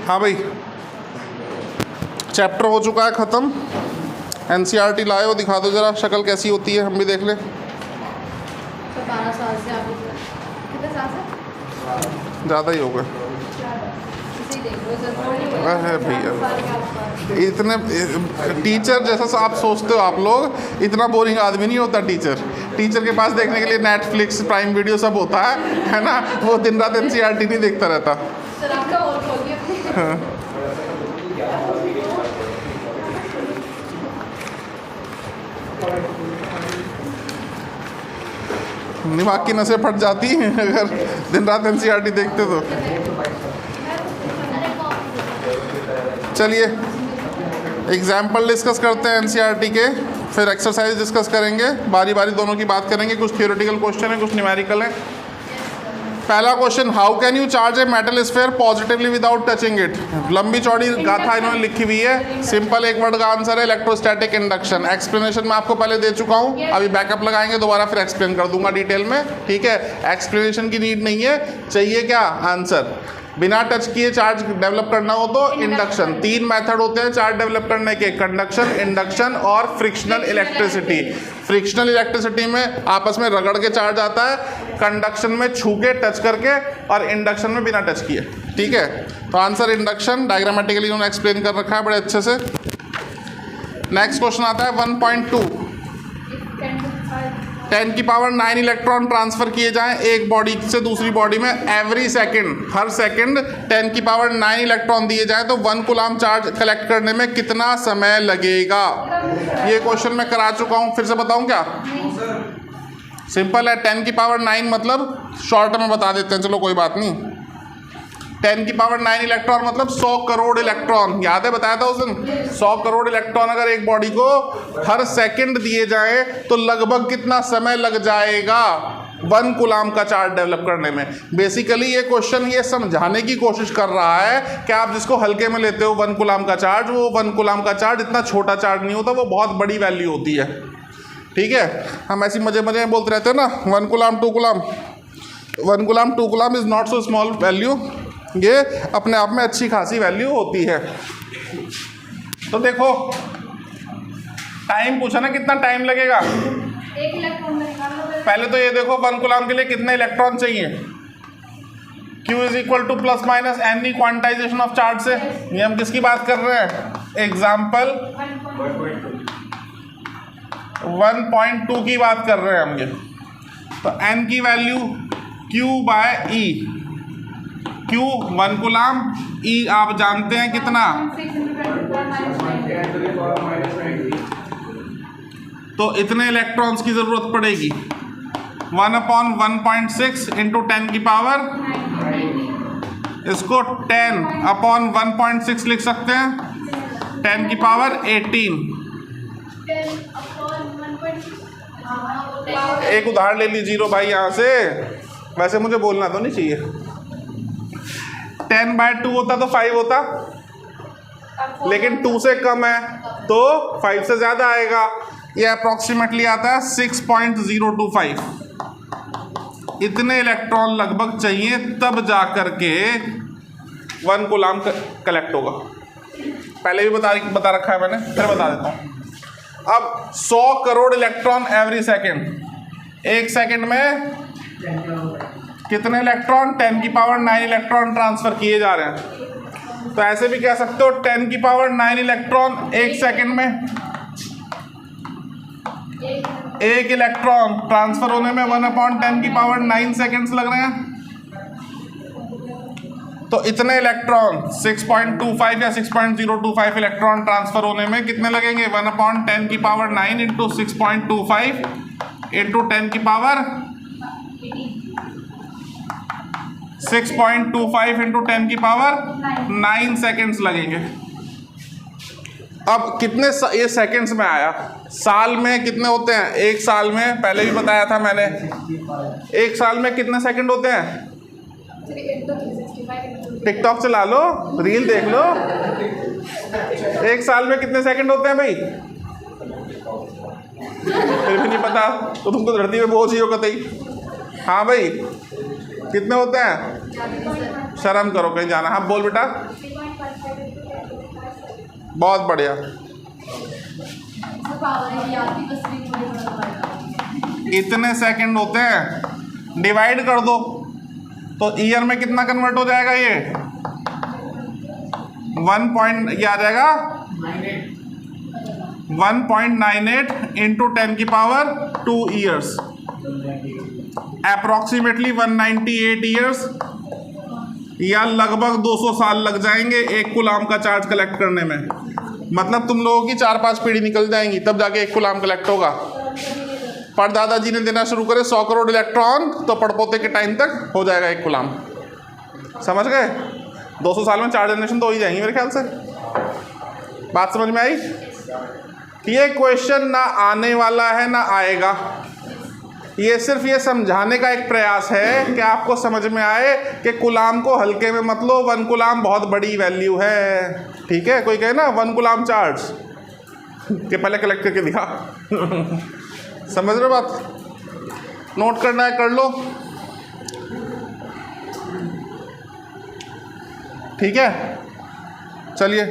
हाँ भाई, चैप्टर हो चुका है ख़त्म। एनसीईआरटी लाए हो, दिखा दो ज़रा शक्ल कैसी होती है, हम भी देख लें। 12 साल से आप कितने साल से ज़्यादा ही हो गए है भैया। इतने टीचर जैसा आप सोचते हो आप लोग, इतना बोरिंग आदमी नहीं होता टीचर। टीचर के पास देखने के लिए नेटफ्लिक्स, प्राइम वीडियो सब होता है ना। वो दिन रात एनसीईआरटी नहीं देखता रहता। हाँ। दिमाग की नसें फट जाती हैं अगर दिन रात एनसीईआरटी देखते तो। चलिए एग्जाम्पल डिस्कस करते हैं एनसीईआरटी के, फिर एक्सरसाइज डिस्कस करेंगे, बारी बारी दोनों की बात करेंगे। कुछ थियोरेटिकल क्वेश्चन है, कुछ न्यूमेरिकल है। पहला question, how can you charge a metal sphere positively without touching it. लंबी चौड़ी गाथा इन्होंने लिखी हुई है, सिंपल एक वर्ड का आंसर है इलेक्ट्रोस्टैटिक इंडक्शन। एक्सप्लेनेशन मैं आपको पहले दे चुका हूँ, अभी बैकअप लगाएंगे, दोबारा फिर एक्सप्लेन कर दूंगा डिटेल में, ठीक है। एक्सप्लेनेशन की नीड नहीं है, चाहिए क्या आंसर। बिना टच किए चार्ज डेवलप करना हो तो इंडक्शन। 3 मेथड होते हैं चार्ज डेवलप करने के, कंडक्शन, इंडक्शन और फ्रिक्शनल इलेक्ट्रिसिटी। फ्रिक्शनल इलेक्ट्रिसिटी में आपस में रगड़ के चार्ज आता है, कंडक्शन में छू के टच करके, और इंडक्शन में बिना टच किए, ठीक है। तो आंसर इंडक्शन, डायग्रामेटिकली उन्होंने एक्सप्लेन कर रखा है बड़े अच्छे से। नेक्स्ट क्वेश्चन आता है 1.2। 10 की पावर 9 इलेक्ट्रॉन ट्रांसफर किए जाएं एक बॉडी से दूसरी बॉडी में एवरी सेकंड, हर सेकंड 10 की पावर 9 इलेक्ट्रॉन दिए जाएं तो 1 कूलम चार्ज कलेक्ट करने में कितना समय लगेगा। ये क्वेश्चन मैं करा चुका हूं, फिर से बताऊं क्या। सिंपल है, 10 की पावर 9 मतलब शॉर्ट में बता देते हैं, चलो कोई बात नहीं। 10 की पावर 9 इलेक्ट्रॉन मतलब 100 करोड़ इलेक्ट्रॉन, याद है बताया था उस दिन। 100 करोड़ इलेक्ट्रॉन अगर एक बॉडी को हर सेकंड दिए जाए तो लगभग कितना समय लग जाएगा 1 कूलम का चार्ज डेवलप करने में। बेसिकली ये क्वेश्चन ये समझाने की कोशिश कर रहा है कि आप जिसको हल्के में लेते हो 1 कूलम का चार्ज, वो 1 कूलम का चार्ज इतना छोटा चार्ज नहीं होता, वो बहुत बड़ी वैल्यू होती है, ठीक है। हम ऐसी मजे मजे में बोलते रहते हैं ना, 1 coulomb 2 coulomb. 1 coulomb 2 coulomb is not so small value, ये अपने आप में अच्छी खासी वैल्यू होती है। तो देखो टाइम पूछा ना, कितना टाइम लगेगा। एक इलेक्ट्रॉन निकाल लो पहले तो ये देखो 1 कूलम के लिए कितने इलेक्ट्रॉन चाहिए। Q is equal two plus minus any quantization of charge से। ये हम किसकी बात कर रहे हैं, एग्जाम्पल 1.2 की बात कर रहे हैं हम। ये तो n की value Q by E, Q 1 coulomb, E आप जानते हैं कितना, तो इतने इलेक्ट्रॉन्स की जरूरत पड़ेगी। 1/1.6 इंटू 10 की पावर, इसको 10/1.6 लिख सकते हैं, 10 की पावर 18। एक उदाहरण ले लीजिए भाई यहाँ से, वैसे मुझे बोलना तो नहीं चाहिए। 10/2 होता तो 5 होता, लेकिन 2 से कम है तो 5 से ज़्यादा आएगा। ये अप्रॉक्सीमेटली आता है 6.025। इतने इलेक्ट्रॉन लगभग चाहिए तब जा कर के 1 कूलम कलेक्ट होगा। पहले भी बता रखा है मैंने, फिर बता देता हूँ। अब 100 करोड़ इलेक्ट्रॉन एवरी सेकेंड, एक सेकेंड में कितने इलेक्ट्रॉन, 10 की पावर 9 इलेक्ट्रॉन ट्रांसफर किए जा रहे हैं। तो ऐसे भी कह सकते हो 10 की पावर 9 इलेक्ट्रॉन एक सेकेंड में, एक इलेक्ट्रॉन ट्रांसफर होने में 1/10 की पावर 9 सेकेंड्स लग रहे हैं। तो इतने इलेक्ट्रॉन 6.25 या 6.025 इलेक्ट्रॉन ट्रांसफर होने में कितने लगेंगे, 1/10 की पावर 9 इंटू 6.25 इंटू 10 की पावर 6.25 इंटू 10 की पावर 9 सेकेंड्स लगेंगे। अब कितने ये सेकेंड्स में आया, साल में कितने होते हैं, एक साल में पहले भी बताया था मैंने, एक साल में कितने सेकंड होते हैं। टिकटॉक चला लो, रील देख लो, एक साल में कितने सेकंड होते हैं भाई, फिर भी नहीं पता तो तुम तो धरती में बोझ ही हो कतई। हाँ भाई कितने होते हैं, शर्म करो कहीं जाना। हाँ बोल बेटा। बहुत बढ़िया। इतने सेकंड होते हैं, डिवाइड कर दो तो ईयर में कितना कन्वर्ट हो जाएगा ये 1 आ जाएगा 1.98 इंटू 10 की पावर 2 ईयर्स, अप्रॉक्सीमेटली 198 ईयर्स या लगभग 200 साल लग जाएंगे एक कुलाम का चार्ज कलेक्ट करने में। मतलब तुम लोगों की 4-5 पीढ़ी निकल जाएंगी तब जाके एक कुलाम कलेक्ट होगा। परदादाजी ने देना शुरू करे 100 करोड़ इलेक्ट्रॉन तो पड़पोते के टाइम तक हो जाएगा एक कुलाम। समझ गए? 200 साल में 4 जनरेशन तो हो ही जाएंगी मेरे ख्याल से। बात समझ में आई? ये क्वेश्चन ना आने वाला है ना आएगा, ये सिर्फ ये समझाने का एक प्रयास है कि आपको समझ में आए कि कुलाम को हल्के में मत लो। 1 कुलाम बहुत बड़ी वैल्यू है, ठीक है? कोई कहे ना 1 कुलाम चार्ज के पहले कलेक्ट करके दिखा समझ रहे हो बात? नोट करना है कर लो, ठीक है? चलिए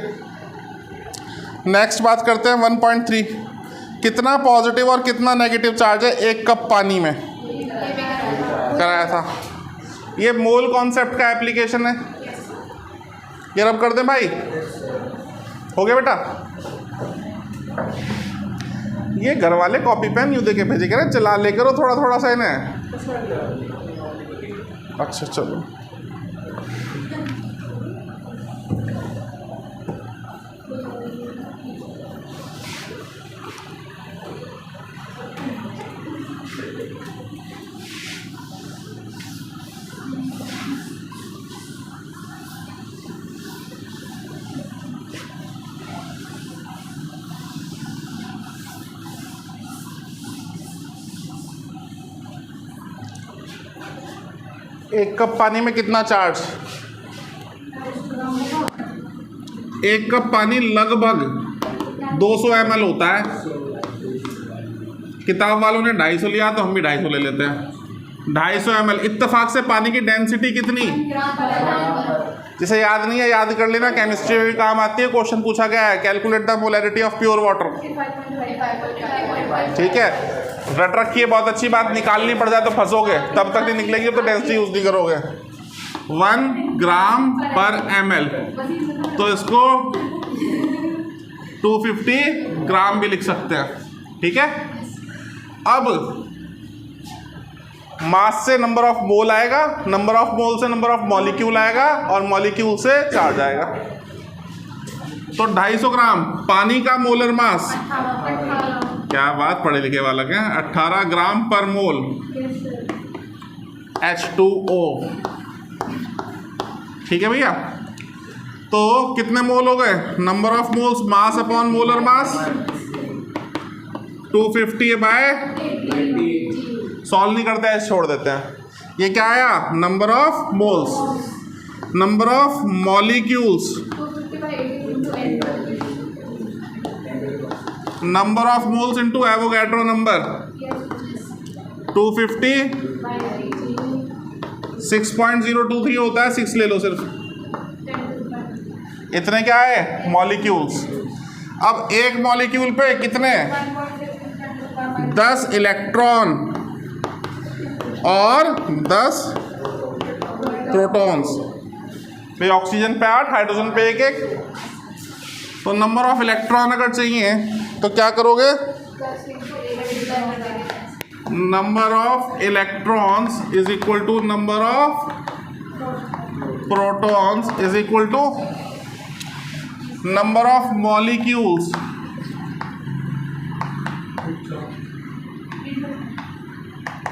नेक्स्ट बात करते हैं 1.3। कितना पॉजिटिव और कितना नेगेटिव चार्ज है 1 कप पानी में? कराया था। ये मोल कॉन्सेप्ट का एप्लीकेशन है। ये रब कर दें भाई, हो गया बेटा? ये घर वाले कॉपी पेन यूँ दे के भेजे करें, चला ले करो थोड़ा थोड़ा सा इन्हें। अच्छा चलो एक कप पानी में कितना चार्ज? 1 कप पानी लगभग 200 ml होता है। किताब वालों ने 250 लिया तो हम भी 250 ले लेते हैं। 250 ml। इत्तेफाक से पानी की डेंसिटी कितनी? जिसे याद नहीं है याद कर लेना, केमिस्ट्री में भी काम आती है। क्वेश्चन पूछा गया है calculate the molarity of pure water, ठीक है? रट रखिए, बहुत अच्छी बात। निकालनी पड़ जाए तो फंसोगे, तब तक नहीं निकलेगी तो डेंसिटी यूज नहीं करोगे। 1 ग्राम पर ml, तो इसको 250 ग्राम भी लिख सकते हैं, ठीक है? अब मास से नंबर ऑफ मोल आएगा, नंबर ऑफ मोल से नंबर ऑफ मॉलिक्यूल आएगा और मॉलिक्यूल से चार्ज आएगा। तो 250 ग्राम पानी का मोलर मास, क्या बात, पढ़े लिखे वाला क्या, 18 ग्राम पर मोल H2O, ठीक है भैया? तो कितने मोल हो गए? Number of moles mass upon molar mass 250 by, solve नहीं करते हैं, छोड़ देते हैं। ये क्या आया? Number of moles, number of molecules, number of moles into Avogadro number 250 6.023 होता है, 6 ले लो सिर्फ। इतने क्या है? मॉलिक्यूल्स। अब एक मॉलिक्यूल पे कितने? 10 इलेक्ट्रॉन और 10 प्रोटॉन्स। फिर ऑक्सीजन पे 8, हाइड्रोजन पे 1-1। तो नंबर ऑफ इलेक्ट्रॉन अगर चाहिए तो क्या करोगे? Number of electrons is equal to number of protons is equal to number of molecules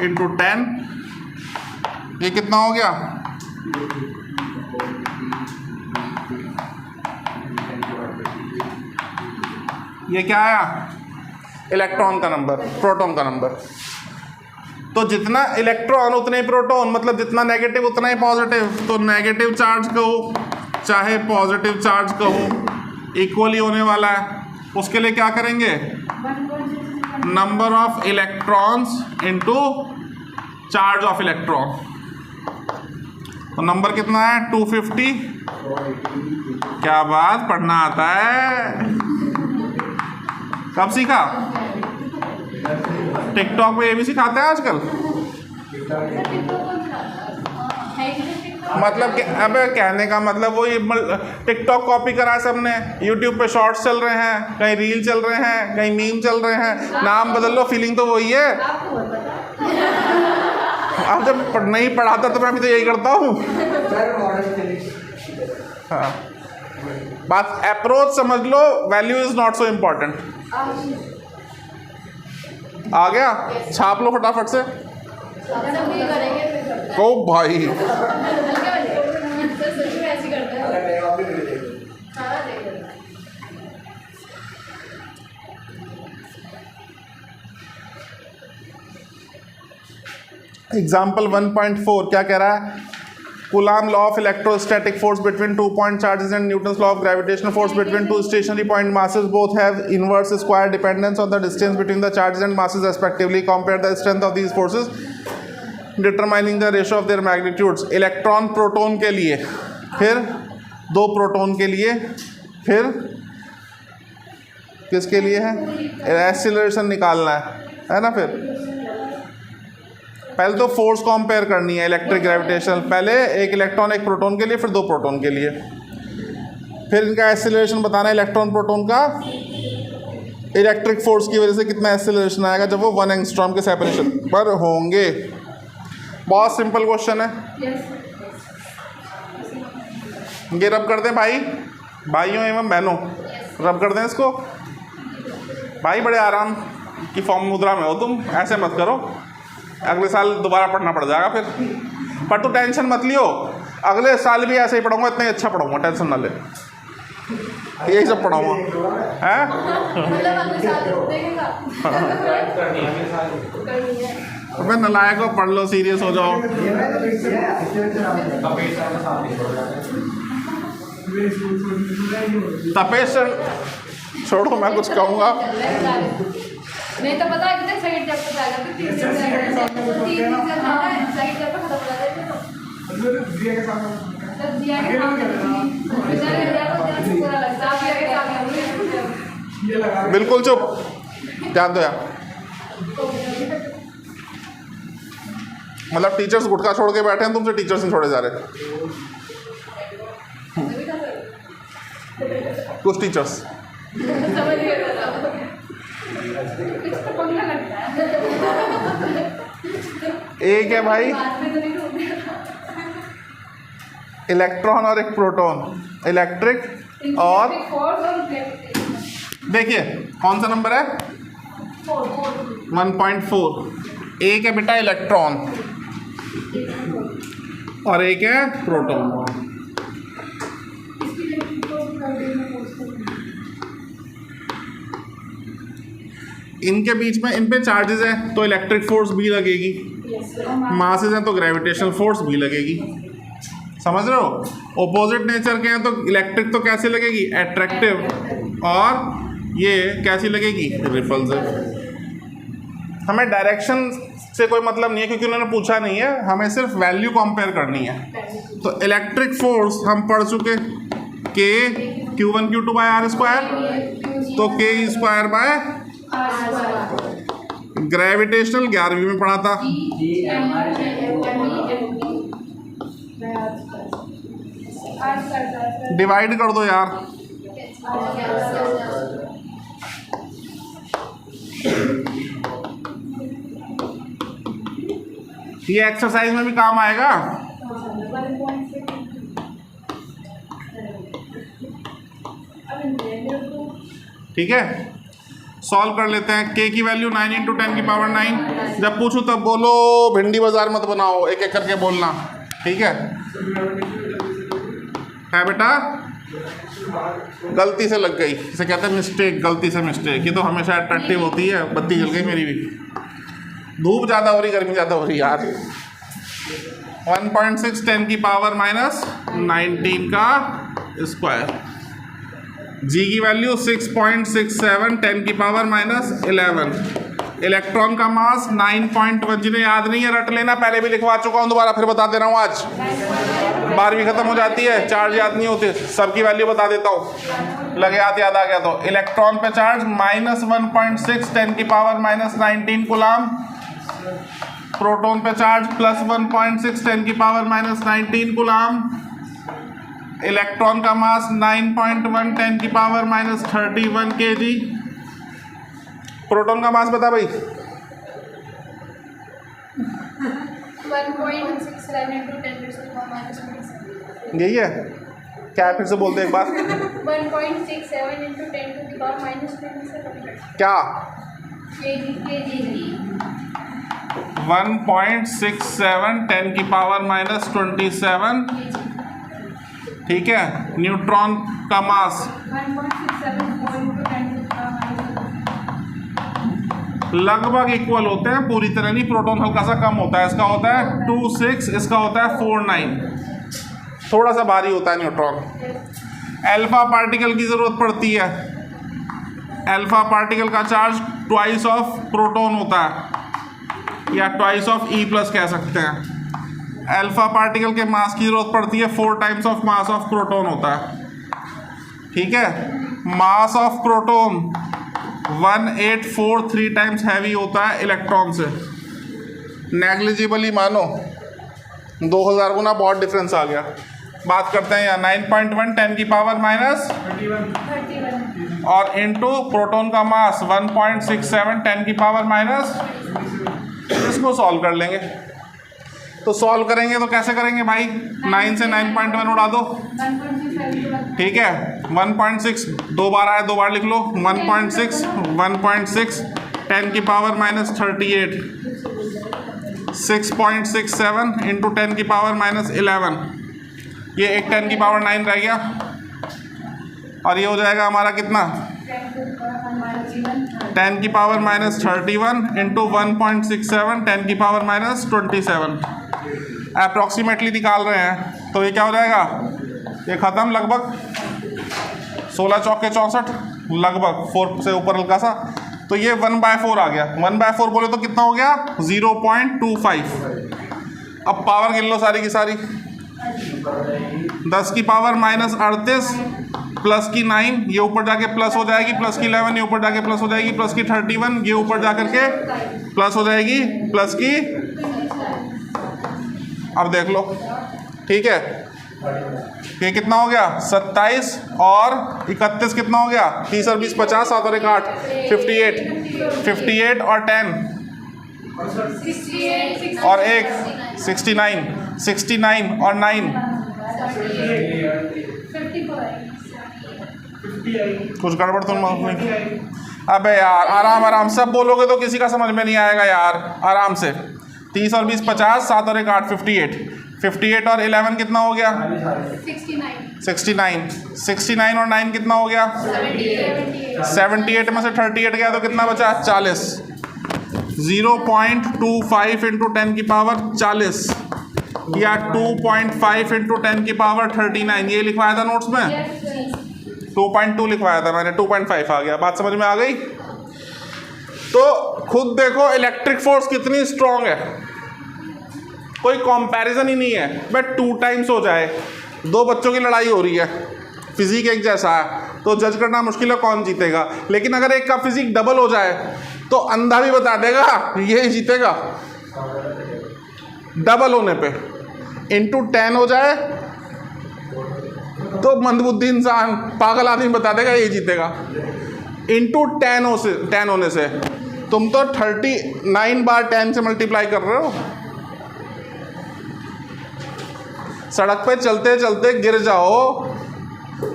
into 10। ये कितना हो गया? ये क्या आया? इलेक्ट्रॉन का नंबर, प्रोटॉन का नंबर। तो जितना इलेक्ट्रॉन उतने ही प्रोटॉन, मतलब जितना नेगेटिव उतना ही पॉजिटिव। तो नेगेटिव चार्ज कहो चाहे पॉजिटिव चार्ज कहो इक्वली होने वाला है। उसके लिए क्या करेंगे? Number of electrons into charge of electron. तो नंबर कितना है 250। क्या बात, पढ़ना आता है। कब सीखा? टिकटॉक पे ये भी सिखाते हैं आजकल। मतलब कि अब कहने का मतलब वही, टिकटॉक कॉपी करा सबने, यूट्यूब पे शॉर्ट्स चल रहे हैं, कहीं रील चल रहे हैं, कहीं मीम चल रहे हैं, नाम बदल लो, फीलिंग तो वही है। अब जब नहीं पढ़ाता तो मैं भी तो यही करता हूँ। हाँ, बात अप्रोच समझ लो, value is not so important. आ गया? छाप लो फटाफट से। ओ भाई, एग्जाम्पल 1.4 क्या कह रहा है? Coulomb law of electrostatic force between 2 point charges and Newton's law of gravitational force between two stationary point masses both have inverse square dependence on the distance between the charges and masses respectively. Compare the strength of these forces determining the ratio of their magnitudes. Electron proton के लिए, फिर दो proton के लिए, फिर किसके लिए है? एक्सीलरेशन निकालना है ना। फिर पहले तो फोर्स कंपेयर करनी है, इलेक्ट्रिक ग्रेविटेशनल, पहले एक इलेक्ट्रॉन एक प्रोटॉन के लिए, फिर दो प्रोटॉन के लिए, फिर इनका एक्सीलरेशन बताना है इलेक्ट्रॉन प्रोटॉन का, इलेक्ट्रिक फोर्स की वजह से कितना एक्सीलरेशन आएगा जब वो 1 एंगस्ट्रॉम के सेपरेशन पर होंगे। बहुत सिंपल क्वेश्चन है। ये रब कर दें भाई, भाइयों एवं बहनों, रब कर दें इसको। भाई बड़े आराम की फॉर्म मुद्रा में हो तुम, ऐसे मत करो, अगले साल दोबारा पढ़ना पड़ जाएगा फिर। पर तू टेंशन मत लियो, अगले साल भी ऐसे ही पढ़ाऊंगा, इतना ही अच्छा पढ़ाऊंगा, टेंशन ना ले, यही सब पढ़ाऊंगा हैं। अबे नलायक हो, पढ़ लो, सीरियस हो जाओ। तपेश छोड़ो, मैं कुछ कहूँगा नहीं तो पता है कितने सेकंड जब तक आएगा, फिर 3 सेकंड सही जब खत्म हो जाता है तो दिया के सामने तब दिया के सामने पूरा लगता है। बिल्कुल चुप, ध्यान दो यार। मतलब टीचर्स गुटखा छोड़ के बैठे हैं, तुमसे टीचर्स नहीं छोड़े जा रहे। कुछ टीचर्स एक है भाई इलेक्ट्रॉन और एक प्रोटॉन, इलेक्ट्रिक और देखिए कौन सा नंबर है 1.4। एक है बेटा इलेक्ट्रॉन और एक है प्रोटॉन। इनके बीच में, इन पे चार्जेस हैं तो इलेक्ट्रिक फोर्स भी लगेगी, मासेस हैं तो ग्रेविटेशनल फोर्स भी लगेगी। समझ रहे हो? ऑपोजिट नेचर के हैं तो इलेक्ट्रिक तो कैसे लगेगी? अट्रैक्टिव, और ये कैसी लगेगी? रिपल्सिव। हमें डायरेक्शन से कोई मतलब नहीं है क्योंकि उन्होंने पूछा नहीं है, हमें सिर्फ वैल्यू कंपेयर करनी है। तो इलेक्ट्रिक फोर्स हम पढ़ चुके, के Q1 Q2 bye are square, तो के स्क्वायर बाय ग्रेविटेशनल 11वीं में पढ़ा था। डिवाइड कर दो यार, ये एक्सरसाइज में भी काम आएगा। ठीक है, सॉल्व कर लेते हैं। के की वैल्यू 9 × 10 की पावर 9। जब पूछूं तब बोलो, भिंडी बाजार मत बनाओ, एक एक करके बोलना, ठीक है बेटा? गलती से लग गई, इसे कहते हैं मिस्टेक, गलती से मिस्टेक। ये तो हमेशा अट्रैक्टिव होती है। बत्ती जल गई मेरी भी, धूप ज़्यादा हो रही, गर्मी ज़्यादा हो रही यार। 1.6 10 की पावर -19 का स्क्वायर। जी की वैल्यू 6.67 10 की पावर -11। इलेक्ट्रॉन का मास 9.1। जिन्हें याद नहीं है रट लेना, पहले भी लिखवा चुका हूँ, दोबारा फिर बता दे रहा हूँ आज। 12वीं खत्म हो जाती है, चार्ज याद नहीं होते, सबकी वैल्यू बता देता हूँ, लगे हाथ याद आ गया तो। इलेक्ट्रॉन पे चार्ज -1.6 10⁻⁻19 कूलाम, प्रोटॉन पे चार्ज +1.6 10⁻⁻19 कूलाम, इलेक्ट्रॉन का मास 9.1 10⁻31 kg। प्रोटॉन का मास बता भाई। 1.67 into 10⁻⁻27। यही है क्या है? फिर से बोलते एक बार। 1.67 into 10⁻⁻27। क्या? kg 1.67 10⁻⁻27, ठीक है। न्यूट्रॉन का मास 1.67 लगभग इक्वल होते हैं, पूरी तरह नहीं, प्रोटॉन हल्का सा कम होता है, इसका होता है 26, इसका होता है 49, थोड़ा सा भारी होता है न्यूट्रॉन। अल्फा पार्टिकल की जरूरत पड़ती है, अल्फा पार्टिकल का चार्ज ट्वाइस ऑफ प्रोटॉन होता है, या ट्वाइस ऑफ E+ कह सकते हैं। अल्फा पार्टिकल के मास की जरूरत पड़ती है 4 times of mass of proton होता है, ठीक है। Mass of proton 1843 times heavy होता है इलेक्ट्रॉन से, नेग्लिजिबली मानो 2000 गुना, बहुत डिफरेंस आ गया। बात करते हैं यहाँ 9.1 10⁻⁻, और इनटू प्रोटॉन का मास 1.67 10⁻⁻। इसको सॉल्व कर लेंगे, तो सॉल्व करेंगे तो कैसे करेंगे भाई? 9 से 9.1 उड़ा दो, ठीक है। 1.6 दो बार आया, दो बार लिख लो। 1.6 10⁻38, 6.67 इंटू 10⁻11, ये एक 10⁻9 रह गया, और ये हो जाएगा हमारा कितना? 10⁻31 इंटू 1.67 10⁻27। अप्रॉक्सीमेटली निकाल रहे हैं, तो ये क्या हो जाएगा? ये ख़त्म, लगभग 16 चौके 64, लगभग 4 से ऊपर हल्का सा, तो ये 1/4 आ गया। 1/4 बोले तो कितना हो गया? 0.25। अब पावर गिन लो सारी की सारी। 10 की पावर -38 प्लस की 9, ये ऊपर जाके प्लस हो जाएगी, प्लस की 11 ये ऊपर जाके प्लस हो जाएगी, प्लस की 31 ये ऊपर जा करके प्लस हो जाएगी, प्लस की, अब देख लो, ठीक है। ये कितना हो गया? 27 और 31 कितना हो गया? 30 और 20 50, 7 और 1 8, 58 और 10 और 1 69 और 9 कुछ गड़बड़ तो नहीं? अबे यार आराम आराम, सब बोलोगे तो किसी का समझ में नहीं आएगा यार, आराम से। 30 और 20 50, 7 और 1 8, 58 और 11 कितना हो गया? 69 और 9 कितना हो गया? 78 में से 38 गया तो कितना बचा? 40। 0.25 इंटू 10⁻40 या 2.5 इंटू 10⁻39, ये लिखवाया था नोट्स में। 2.2 लिखवाया था मैंने, 2.5 आ गया। बात समझ में आ गई? तो खुद देखो इलेक्ट्रिक फोर्स कितनी स्ट्रांग है, कोई कंपैरिजन ही नहीं है। बट 2 टाइम्स हो जाए, दो बच्चों की लड़ाई हो रही है, फिजिक एक जैसा है, तो जज करना मुश्किल है कौन जीतेगा। लेकिन अगर एक का फिजिक डबल हो जाए तो अंधा भी बता देगा ये जीतेगा। डबल होने पे इंटू 10 हो जाए तो मंदबुद्धि इंसान, पागल आदमी बता देगा ये जीतेगा। इंटू 10 होने से तुम तो 39 बार 10 से मल्टीप्लाई कर रहे हो। सड़क पे चलते चलते गिर जाओ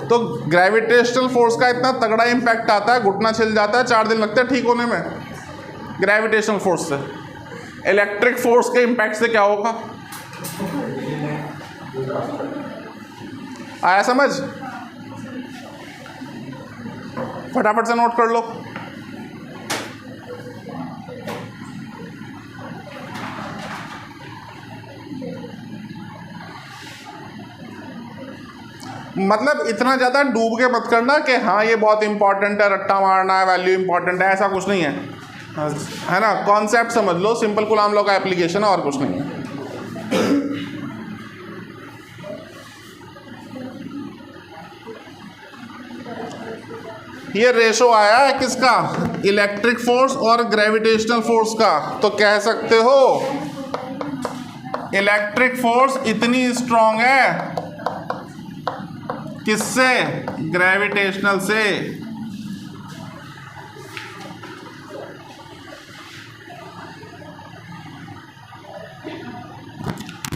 तो ग्रेविटेशनल फोर्स का इतना तगड़ा इम्पैक्ट आता है, घुटना छिल जाता है, 4 दिन लगते हैं ठीक होने में ग्रेविटेशनल फोर्स से। इलेक्ट्रिक फोर्स के इम्पैक्ट से क्या होगा? आया समझ? फटाफट से नोट कर लो। मतलब इतना ज़्यादा डूब के मत करना कि हाँ ये बहुत इंपॉर्टेंट है, रट्टा मारना है, वैल्यू इंपॉर्टेंट है, ऐसा कुछ नहीं है, है ना। कॉन्सेप्ट समझ लो, सिंपल कूलाम लॉ का एप्लीकेशन है, और कुछ नहीं है। ये रेशो आया है किसका, इलेक्ट्रिक फोर्स और ग्रेविटेशनल फोर्स का। तो कह सकते हो इलेक्ट्रिक फोर्स इतनी स्ट्रांग है किससे, ग्रेविटेशनल से।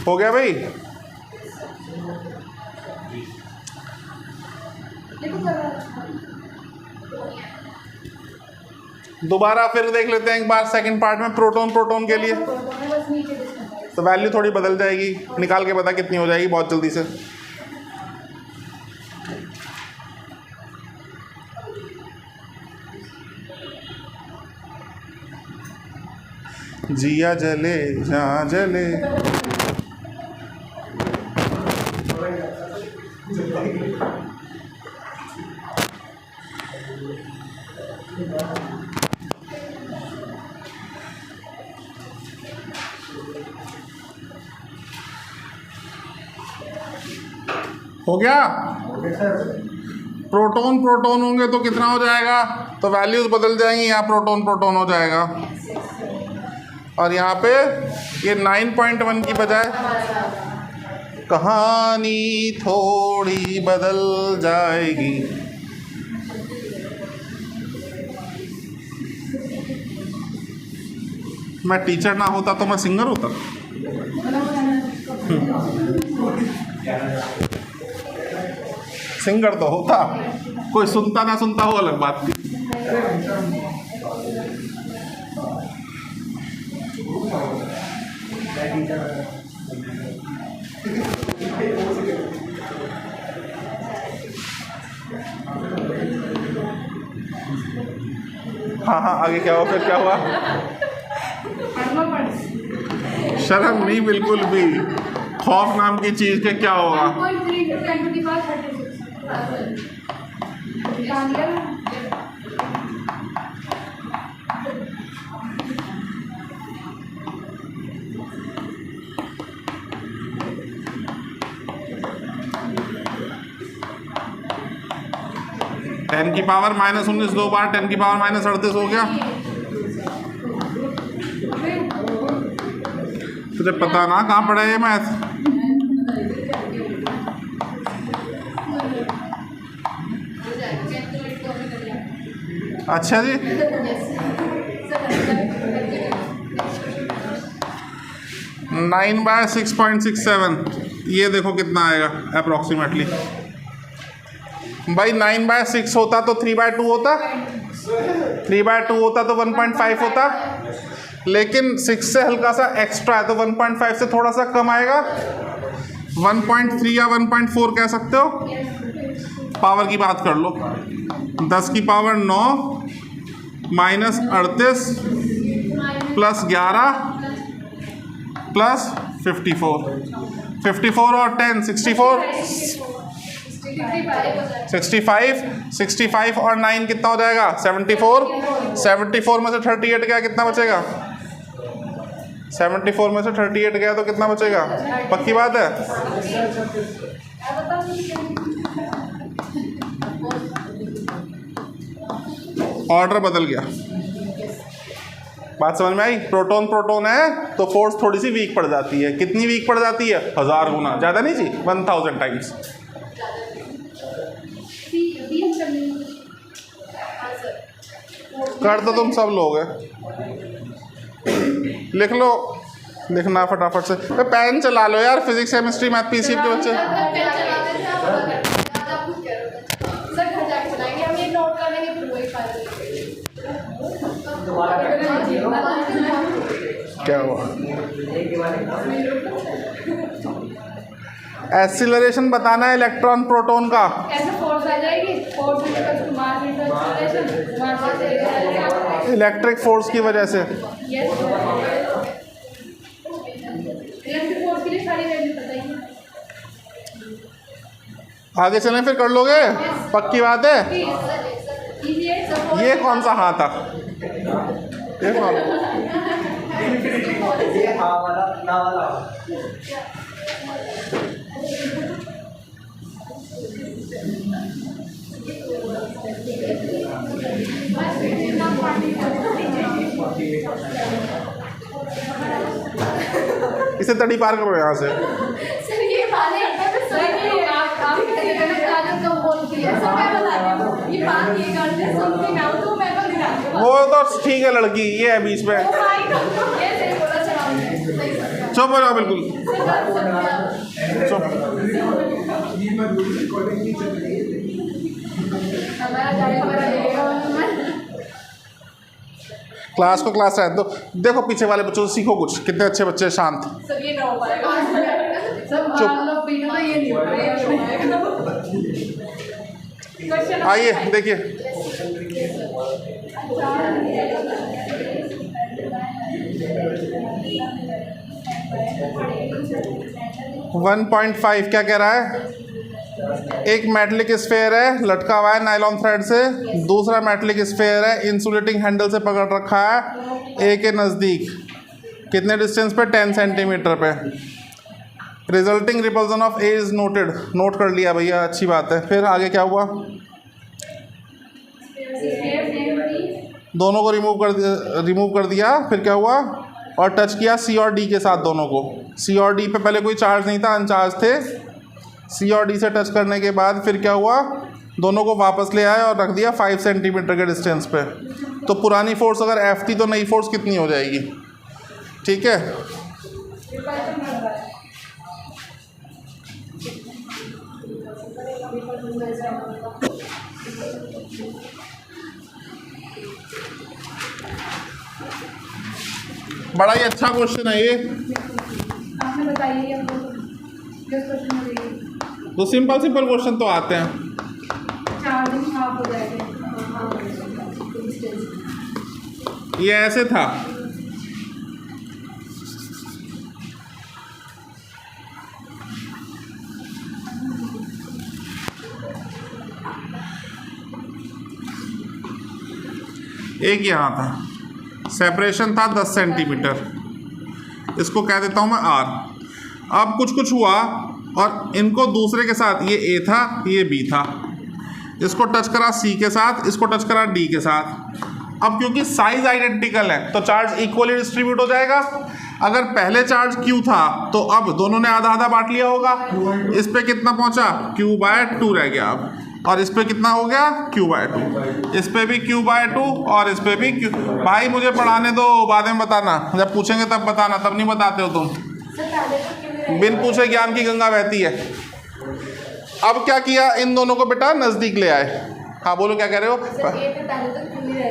हो गया भाई। दोबारा फिर देख लेते हैं एक बार सेकंड पार्ट में प्रोटॉन के लिए। तो वैल्यू थोड़ी बदल जाएगी, निकाल के बता कितनी हो जाएगी बहुत जल्दी से। जिया जले जहाँ जले। हो गया। प्रोटॉन होंगे तो कितना हो जाएगा, तो वैल्यूज बदल जाएंगी, यहाँ प्रोटॉन हो जाएगा और यहाँ पे ये 9.1 की बजाय कहानी थोड़ी बदल जाएगी। मैं टीचर ना होता तो मैं सिंगर होता। सिंगर तो होता, कोई सुनता ना सुनता हो अलग बात थी। हाँ आगे क्या हुआ, फिर क्या हुआ? शर्म नहीं बिल्कुल भी, खौफ नाम की चीज के क्या होगा। 10 की पावर -19 दो बार 10 की पावर -38 हो गया। तुझे पता ना कहाँ पड़ा ये मैथ। अच्छा जी, नाइन बाय 6.67, ये देखो कितना आएगा अप्रोक्सीमेटली। भाई 9/6 होता तो 3/2 होता, 3/2 होता तो 1.5 होता, लेकिन 6 से हल्का सा एक्स्ट्रा है तो 1.5 से थोड़ा सा कम आएगा। 1.3 या 1.4 कह सकते हो। पावर की बात कर लो, 10 की पावर 9 -38 + 11 + 54 और 10 65 और 9 कितना हो जाएगा 74 में से 38 गया, कितना बचेगा 74 में से 38 गया तो कितना बचेगा, पक्की बात है। ऑर्डर बदल गया, बात समझ में आई। प्रोटॉन है तो फोर्स थोड़ी सी वीक पड़ जाती है। कितनी वीक पड़ जाती है, 1000 गुना, ज़्यादा नहीं जी, 1000 टाइम्स। कर दो तुम सब लोग है, लिख लो, लिखना फटाफट से। तो पेन चला लो यार, फिजिक्स केमिस्ट्री मैथ पीसी के बच्चे। क्या हुआ, एक्सीलरेशन बताना है इलेक्ट्रॉन प्रोटॉन का। इलेक्ट्रिक फोर्स की वजह से। आगे चलें फिर, कर लोगे, पक्की बात है। ये कौन सा हाथ था, ये कौन, ये हाँ वाला ना वाला। इससे तड़ी पार करो यहाँ से। सर ये बात है सर ये आप आदत कब बोलती है सर, मैं बता रही हूँ ये बात ये करते सुनती ना तो मैं तो गिरा वो तो ठीक है लड़की, ये है बीच में। ये सही बोला सर आपने। चुप हो जाओ बिल्कुल, चुप। ये मत बोलो, रिकॉर्डिंग नहीं चल रही है। हमारा जाने वाला देगा क्लास को क्लास रहने दो। देखो पीछे वाले बच्चों से सीखो कुछ, कितने अच्छे बच्चे हैं, शांत। सर ये ना हो पाएगा सर, हम लोग पीटना ये नहीं हो पाएगा। क्वेश्चन आइए देखिए, वन 1.5 क्या कह रहा है? एक मेटलिक स्फेयर है, लटका हुआ है नायलॉन थ्रेड से। दूसरा मेटलिक स्फेयर है, इंसुलेटिंग हैंडल से पकड़ रखा है ए के नज़दीक। कितने डिस्टेंस पे? 10 सेंटीमीटर पे। Resulting repulsion of A is noted. Note कर लिया भैया, अच्छी बात है। फिर आगे क्या हुआ? दोनों को रिमूव कर दिया। फिर क्या हुआ? और टच किया सी और डी के साथ दोनों को। सी और डी पे पहले कोई चार्ज नहीं था, अनचार्ज थे। सी और डी से टच करने के बाद फिर क्या हुआ? दोनों को वापस ले आए और रख दिया 5 सेंटीमीटर के डिस्टेंस पे। तो पुरानी फोर्स अगर एफ थी तो नई फोर्स कितनी हो जाएगी? ठीक है, बड़ा ही अच्छा क्वेश्चन है ये। आपने बताइए हमको किस क्वेश्चन में देंगे? तो सिंपल क्वेश्चन तो आते हैं। चार्जिंग हाफ हो जाएगा। ये ऐसे था, एक यहाँ था, सेपरेशन था 10 सेंटीमीटर। इसको कह देता हूँ मैं आर। अब कुछ हुआ और इनको दूसरे के साथ, ये ए था ये बी था, इसको टच करा सी के साथ, इसको टच करा डी के साथ। अब क्योंकि साइज आइडेंटिकल है तो चार्ज इक्वली डिस्ट्रीब्यूट हो जाएगा। अगर पहले चार्ज Q था तो अब दोनों ने आधा आधा बांट लिया होगा। इस पे कितना पहुंचा? Q/2 रह गया अब। और इस पे कितना हो गया? Q/2। इस पे भी Q/2 और इस पे भी Q। भाई मुझे पढ़ाने दो, बाद में बताना, जब पूछेंगे तब बताना, तब नहीं बताते हो तुम। बिन पूछे ज्ञान की गंगा बहती है। अब क्या किया? इन दोनों को बेटा नज़दीक ले आए। हाँ बोलो, क्या कह रहे हो?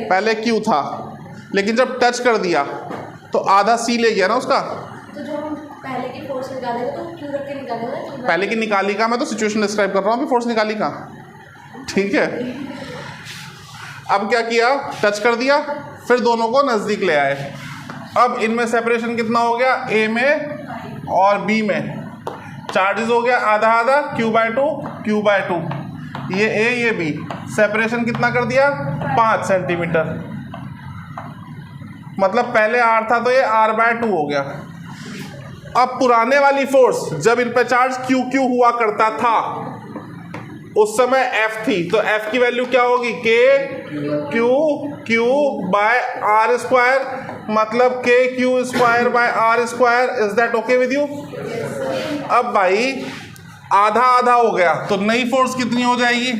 पहले Q था, लेकिन जब टच कर दिया तो आधा C ले गया ना उसका। तो जो हम पहले की फोर्स निकालेंगे तो क्यों रख के निकालेंगे? पहले की निकाली का, मैं तो सिचुएशन डिस्क्राइब कर रहा हूँ, अभी फोर्स निकाली का। ठीक है, अब क्या किया? टच कर दिया, फिर दोनों को नज़दीक ले आए। अब इनमें सेपरेशन कितना हो गया? A में और B में चार्जेस हो गया आधा आधा, Q/2। ये A ये B, सेपरेशन कितना कर दिया? 5 सेंटीमीटर। मतलब पहले R था तो ये R/2 हो गया। अब पुराने वाली फोर्स जब इन पे चार्ज QQ हुआ करता था उस समय F थी, तो F की वैल्यू क्या होगी? KQ/R², मतलब KQ²/R²। Is that okay with you? अब भाई आधा आधा हो गया तो नई फोर्स कितनी हो जाएगी?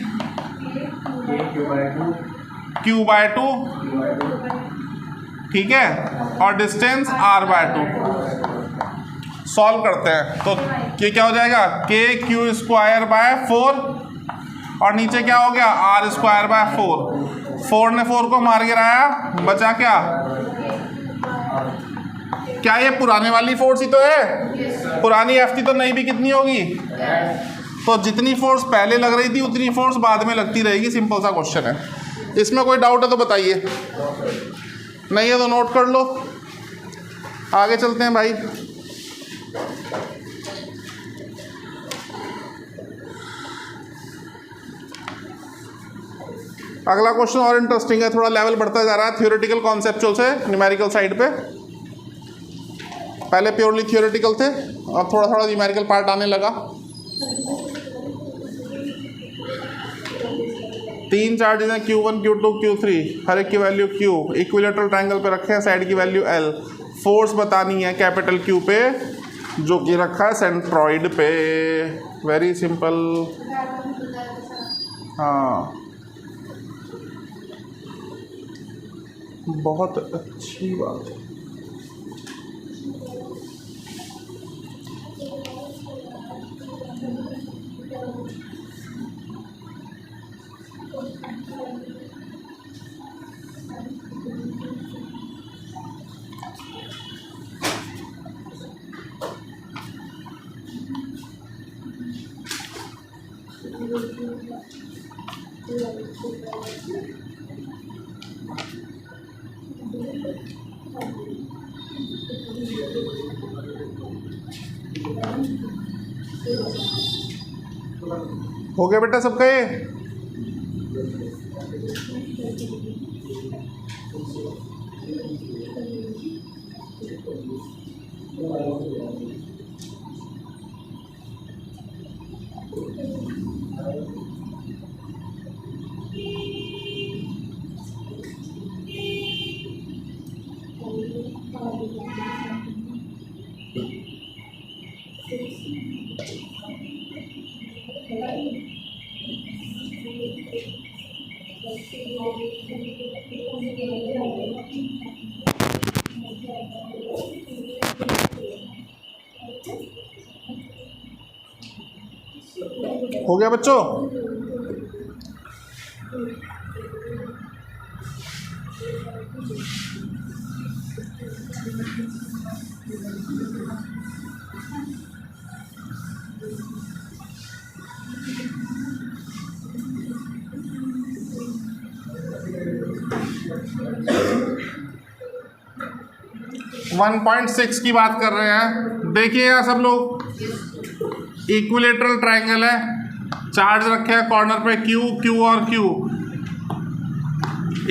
Q/2, ठीक है, और डिस्टेंस R/2। सॉल्व करते हैं तो ये क्या हो जाएगा? KQ²/4 और नीचे क्या हो गया? R²/4। 4 ने 4 को मार गिराया, बचा क्या? क्या ये पुराने वाली फोर्स ही तो है? पुरानी F थी तो नई भी कितनी होगी? तो जितनी फोर्स पहले लग रही थी उतनी फोर्स बाद में लगती रहेगी। सिंपल सा क्वेश्चन है। इसमें कोई डाउट है तो बताइए, नहीं है तो नोट कर लो। आगे चलते हैं भाई। अगला क्वेश्चन और इंटरेस्टिंग है, थोड़ा लेवल बढ़ता जा रहा है थियोरेटिकल कॉन्सेप्चुअल से न्यूमेरिकल साइड पे। पहले प्योरली थियोरेटिकल थे, अब थोड़ा थोड़ा न्यूमेरिकल पार्ट आने लगा। 3 चार्जेस हैं Q1, Q2, Q3, हर एक की वैल्यू Q। इक्विलेटरल ट्रायंगल पे रखे हैं, साइड की वैल्यू L। फोर्स बतानी है कैपिटल Q पे जो कि रखा है सेंट्रॉइड पे। Very simple. हाँ, बहुत अच्छी बात है। हो गया बेटा सबका ये? हो गया बच्चों? वन 1.6 की बात कर रहे हैं। देखिए यहाँ सब लोग, इक्विलेटरल ट्रायंगल है, चार्ज रखे हैं कॉर्नर पे Q, Q और Q।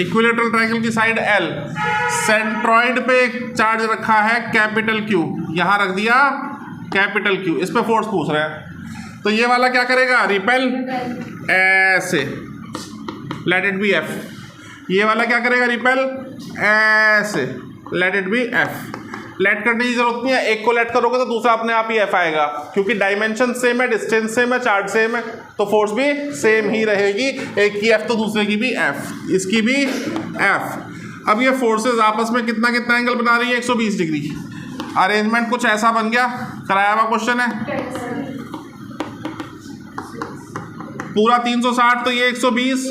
इक्विलेटरल ट्रायंगल की साइड L, सेंट्रॉइड पे एक चार्ज रखा है कैपिटल Q, यहाँ रख दिया कैपिटल Q। इस पे फोर्स पूछ रहे हैं, तो ये वाला क्या करेगा? रिपेल ऐसे, लेट इट बी F। ये वाला क्या करेगा? रिपेल ऐसे, let it be F। Late करने की जरूरत नहीं है, एक को लेट करोगे तो दूसरा अपने आप ही F आएगा, क्योंकि डायमेंशन सेम है, डिस्टेंस सेम है, चार्ज सेम है, तो फोर्स भी सेम ही रहेगी। एक की F तो दूसरे की भी F, इसकी भी F। अब ये फोर्सेस आपस में कितना कितना एंगल बना रही है? 120 डिग्री। अरेंजमेंट कुछ ऐसा बन गया, कराया हुआ क्वेश्चन है। पूरा 360, तो ये 120,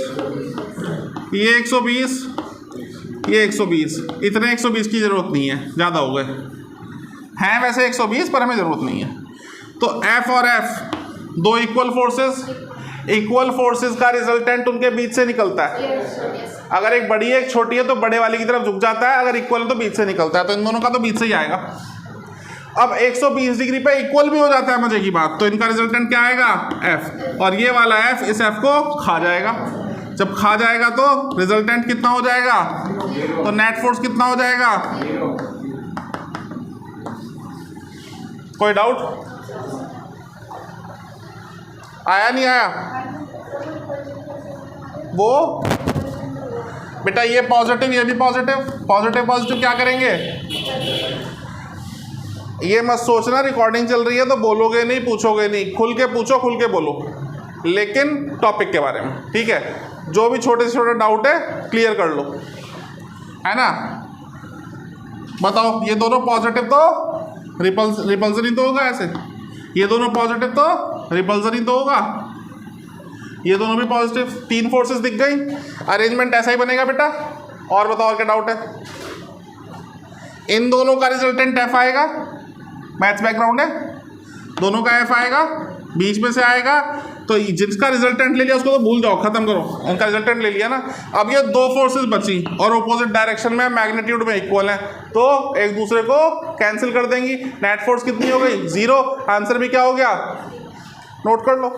ये 120, ये 120। इतने 120 की ज़रूरत नहीं है, ज़्यादा हो गए हैं वैसे 120, पर हमें ज़रूरत नहीं है। तो F और F दो इक्वल फोर्सेस, इक्वल फोर्सेस का रिजल्टेंट उनके बीच से निकलता है। अगर एक बड़ी है एक छोटी है तो बड़े वाले की तरफ झुक जाता है, अगर इक्वल है तो बीच से निकलता है, तो इन दोनों का तो बीच से ही आएगा। अब 120 डिग्री पे इक्वल भी हो जाता है, मजे की बात, तो इनका रिजल्टेंट क्या आएगा? F। और ये वाला F इस F को खा जाएगा। जब खा जाएगा तो रिजल्टेंट कितना हो जाएगा? तो नेट फोर्स कितना हो जाएगा? कोई डाउट? आया नहीं आया? वो बेटा ये पॉजिटिव, ये भी पॉजिटिव, पॉजिटिव पॉजिटिव क्या करेंगे? ये मत सोचना रिकॉर्डिंग चल रही है तो बोलोगे नहीं, पूछोगे नहीं, खुल के पूछो, खुल के बोलो, लेकिन टॉपिक के बारे में, ठीक है? जो भी छोटे से छोटे डाउट है क्लियर कर लो, है ना? बताओ, ये दोनों पॉजिटिव तो रिपल्सन ही तो होगा ऐसे, ये दोनों पॉजिटिव तो रिपल्सन ही तो होगा, ये दोनों भी पॉजिटिव, तीन फोर्सेस दिख गई। अरेंजमेंट ऐसा ही बनेगा बेटा। और बताओ, और क्या डाउट है? इन दोनों का रिजल्टेंट F आएगा, मैथ्स बैकग्राउंड है, दोनों का F आएगा, बीच में से आएगा, तो जिसका रिजल्टेंट ले लिया उसको तो भूल जाओ, खत्म करो, उनका रिजल्टेंट ले लिया ना। अब ये दो फोर्सेस बची और ऑपोजिट डायरेक्शन में, मैग्नीट्यूड में इक्वल है, तो एक दूसरे को कैंसिल कर देंगी। नेट फोर्स कितनी हो गई? 0। आंसर भी क्या हो गया? नोट कर लो।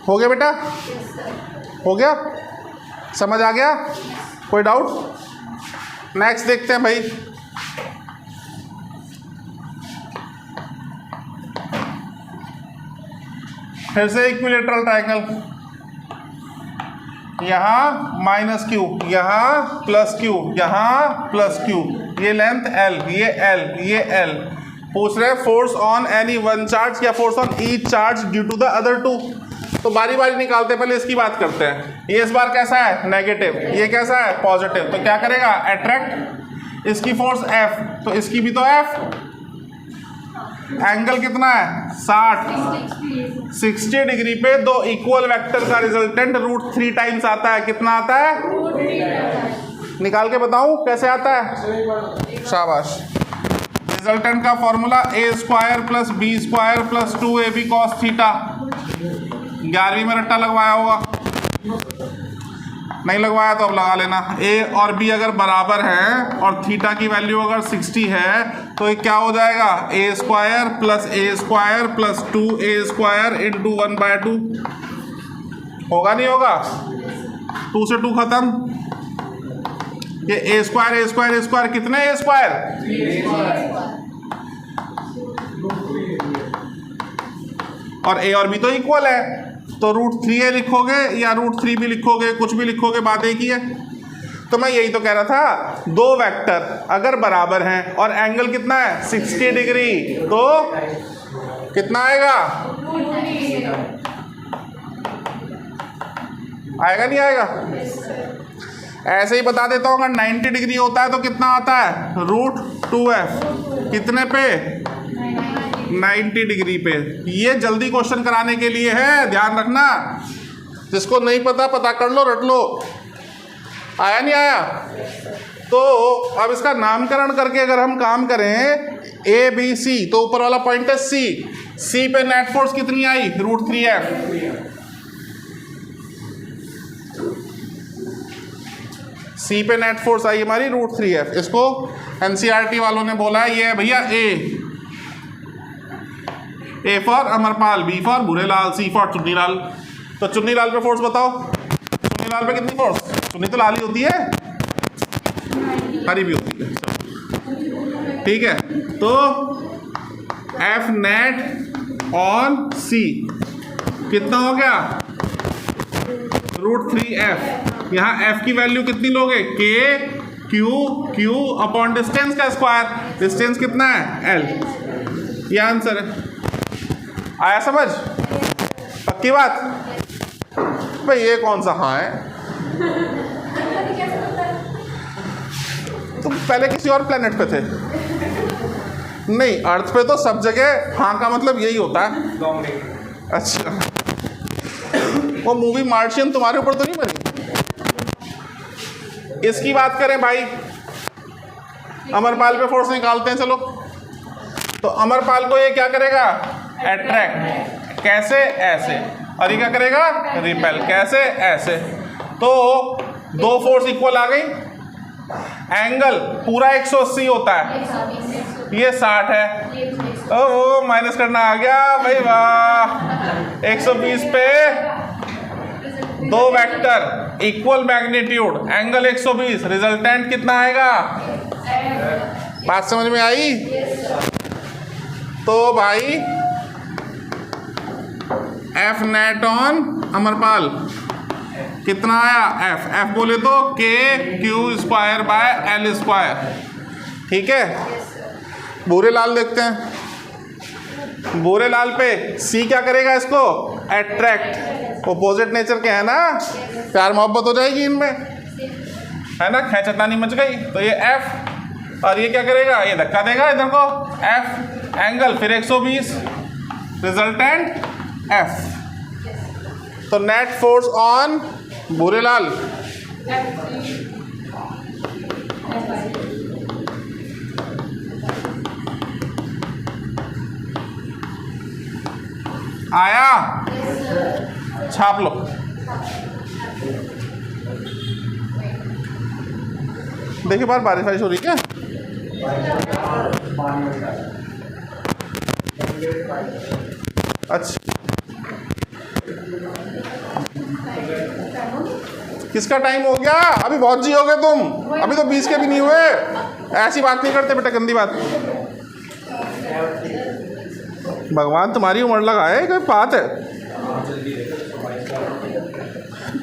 हो गया बेटा? हो गया? समझ आ गया? कोई डाउट? नेक्स्ट देखते हैं भाई। फिर से इक्विलेटरल ट्रायंगल, यहाँ माइनस क्यू, यहाँ प्लस क्यू, यहाँ प्लस क्यू, ये लेंथ L, ये L, ये L। पूछ रहे force on any one charge या force on each charge due to the other two. तो बारी बारी निकालते हैं, पहले इसकी बात करते हैं। ये इस बार कैसा है? नेगेटिव। ये कैसा है? पॉजिटिव। तो क्या करेगा? अट्रैक्ट। इसकी फोर्स F, तो इसकी भी तो F। एंगल कितना है? 60 डिग्री पे दो इक्वल वेक्टर का रिजल्टेंट √3 टाइम्स आता है। कितना आता है? निकाल के बताऊं कैसे आता है? शाबाश। रिजल्टेंट का formula a² + b² + 2ab cos theta. 11वीं में रट्टा लगवाया होगा, नहीं लगवाया तो अब लगा लेना। a और b अगर बराबर हैं और थीटा की वैल्यू अगर 60 है तो ये क्या हो जाएगा? a² + a² + 2a² × 1/2 होगा, नहीं होगा? 2 से 2 खत्म। ये a² कितने a²? और a और b तो इक्वल है, तो √3a लिखोगे या √3b लिखोगे, कुछ भी लिखोगे, बात एक ही है। तो मैं यही तो कह रहा था, दो वेक्टर अगर बराबर हैं और एंगल कितना है? 60 डिग्री, तो कितना आएगा? आएगा नहीं आएगा? ऐसे ही बता देता हूँ, अगर 90 डिग्री होता है तो कितना आता है? √2f। कितने पे? 90 डिग्री पे। ये जल्दी क्वेश्चन कराने के लिए है, ध्यान रखना। जिसको नहीं पता पता कर लो, रट लो। आया नहीं आया? तो अब इसका नामकरण करके अगर हम काम करें A B C, तो ऊपर वाला पॉइंट है C पे नेट फोर्स कितनी आई? √3f। C पे नेट फोर्स आई हमारी √3f। इसको NCERT वालों ने बोला है, ये है भैया A for Amarpal, B for Bhurelal, C for Chunnilal. तो चुन्नीलाल पे फोर्स बताओ। चुन्नीलाल पे कितनी फोर्स? चुन्नी तो लाल ही होती है, हरी भी होती है, ठीक है। तो F नेट ऑन C कितना हो गया? √3f। यहाँ F की वैल्यू कितनी लोगे? K Q अपॉन डिस्टेंस का स्क्वायर। डिस्टेंस कितना है? L। ये आंसर है। आया समझ? पक्की बात? भाई ये कौन सा हाँ है? तुम पहले किसी और प्लेनेट पे थे? नहीं, अर्थ पे तो सब जगह हाँ का मतलब यही होता है। अच्छा, वो मूवी मार्शियन तुम्हारे ऊपर तो नहीं बनी? इसकी बात करें भाई, अमरपाल पे फोर्स निकालते हैं। चलो, तो अमरपाल को ये क्या करेगा? अट्रैक्ट। कैसे? ऐसे। और ये क्या करेगा? रिपेल। कैसे? ऐसे। तो दो फोर्स इक्वल आ गई। एंगल पूरा 180 होता है, ये 60 है। ओ माइनस करना आ गया भाई, वाह। 120 पे दो vector equal magnitude, angle 120, resultant कितना आएगा? बात समझ में आई? तो भाई F नेट ऑन अमरपाल कितना आया? F बोले तो KQ²/L²। ठीक है। भूरेलाल देखते हैं। भूरेलाल पे C क्या करेगा? इसको अट्रैक्ट। अपोजिट नेचर के है ना, प्यार मोहब्बत हो जाएगी इनमें, है ना, खैचतानी मच गई। तो ये F और ये क्या करेगा? ये धक्का देगा इधर को, F एंगल फिर 120, रिजल्टेंट F। तो नेट फोर्स ऑन भूरेलाल आया? छाप लो। देखिए बार बारिश हो रही क्या? अच्छा, किसका टाइम हो गया? अभी बहुत जियोगे तुम, अभी तो 20 के भी नहीं हुए। ऐसी बात नहीं करते बेटा, गंदी बात। भगवान तुम्हारी उम्र लगाए, कोई बात है?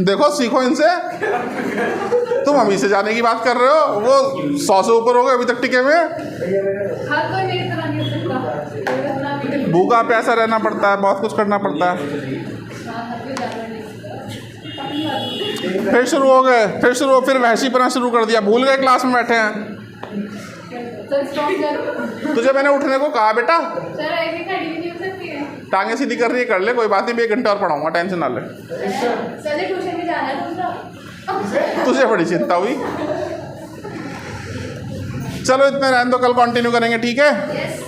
देखो सीखो इनसे। तुम अभी से जाने की बात कर रहे हो, वो 100 से ऊपर हो गए अभी तक टिके में। हर कोई मेरी तरह नहीं हो सकता। भूखा प्यासा रहना पड़ता है, बहुत कुछ करना पड़ता है। फिर शुरू हो गए, फिर वहशीपना शुरू कर दिया, भूल गए क्लास में बैठे हैं। तुझे मैंने उठने को कहा बेटा। सर ऐसे खड़ी नहीं हो सकती है। टांगे सीधी कर रही है, कर ले, कोई बात नहीं, मैं 1 घंटा और पढ़ाऊंगा, टेंशन ना ले। सर ट्यूशन में जाना है तुमको। तुझे बड़ी चिंता हुई। चलो इतने रहने दो, कल कंटिन्यू करेंगे, ठीक है? यस।